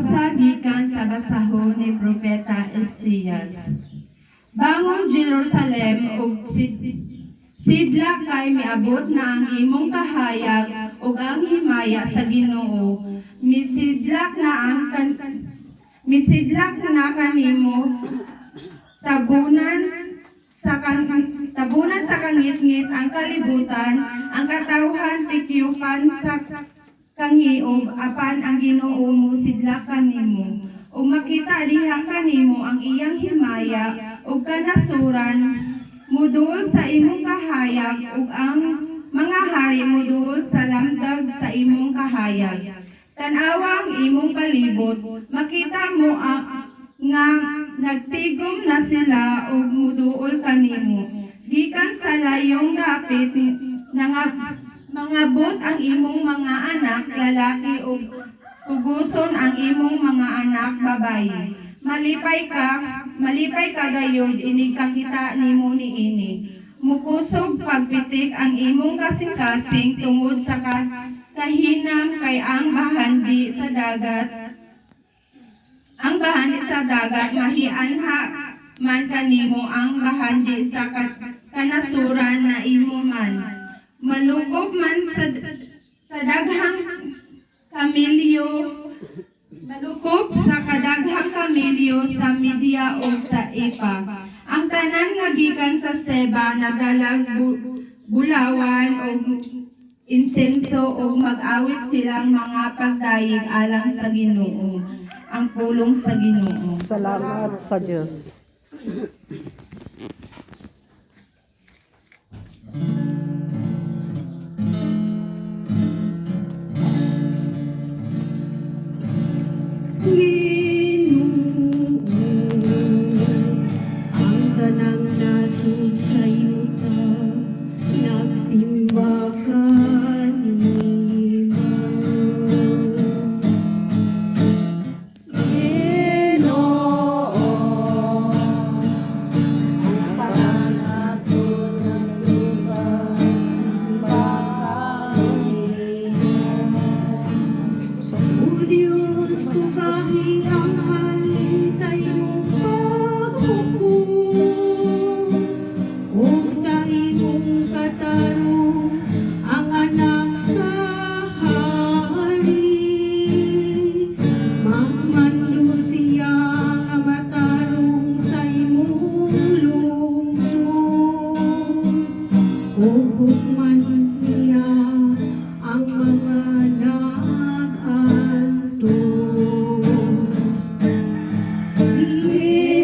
Pagbasa gikan sa basahon ni Propeta Isaias. Bangon Jerusalem ug sidla kay miabot na ang imong kahayag ug ang himaya sa Ginoo. Misidlak na kanimo tabunan sa kangit-ngit ang kalibutan, ang katawhan tikyukan sa kanghiog apan ang Ginoo mo sidlakan nimo. Ug makita diha kanimo ang iyang himaya ug kanasuran muduol sa imong kahayag ug ang mga hari muduol sa lamdag sa imong kahayag. Tan-awa ang imong palibot, makita mo nga nagtigom na sila ug muduol kanimo. Gikan sa layong dapit mangabot ang imong mga anak lalaki ug uguson ang imong mga anak babayi. Malipay ka gayud inig kakita nimo niini. Mukusog pagpitik ang imong kasing-kasing tungod sa kahinam kay ang bahandi sa dagat mahianha man kanimo ang bahandi sa kanasuran na imo man. Malukop man sa daghang kamilyo, malukop sa kadaghang kamilyo sa Media o sa Ipa. Ang tanan nga gikan sa Seba nagdalag bulawan o insenso o mag-awit silang mga pagdayeg alang sa Ginoo. Ang pulong sa Ginoo. Salamat sa Diyos. Ang tanang nasud sa yuta, nagsimba kanimo. Ginoo, ang tanang nasud nagsimba kanimo. O Diyos, tugahi ang hari sa iyong paghukom, ug sa imong katarong ang anak sa hari. Magmando siya nga matarong sa imong lungsod, ug hukman niya ang mga nag-antos.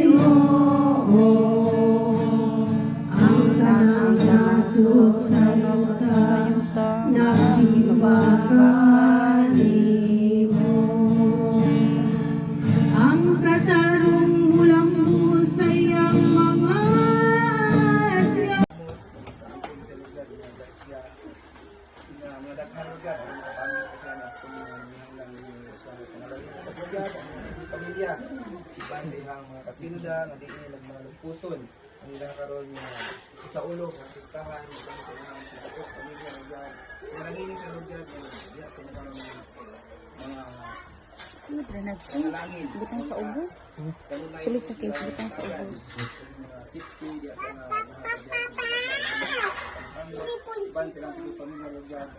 Ginoo, ang tanang nasud sa yuta, nagsimba kanimo. Ang katarong mulang sa iyang mga adlaw. Mga daghang lugar ang kami kasi na lang sa lugar ang pamilya iban sa ilang mga kasinda nga di nila mga lugpuson ang ilang karon nga sa ulo sa listahan sa ilang pamilya lugar nalangin sa lugar diya sa mga langin Butang sa ubos. Sulit sa case, butang sa ubos. safety diya sa mga iban silang pamilya lugar.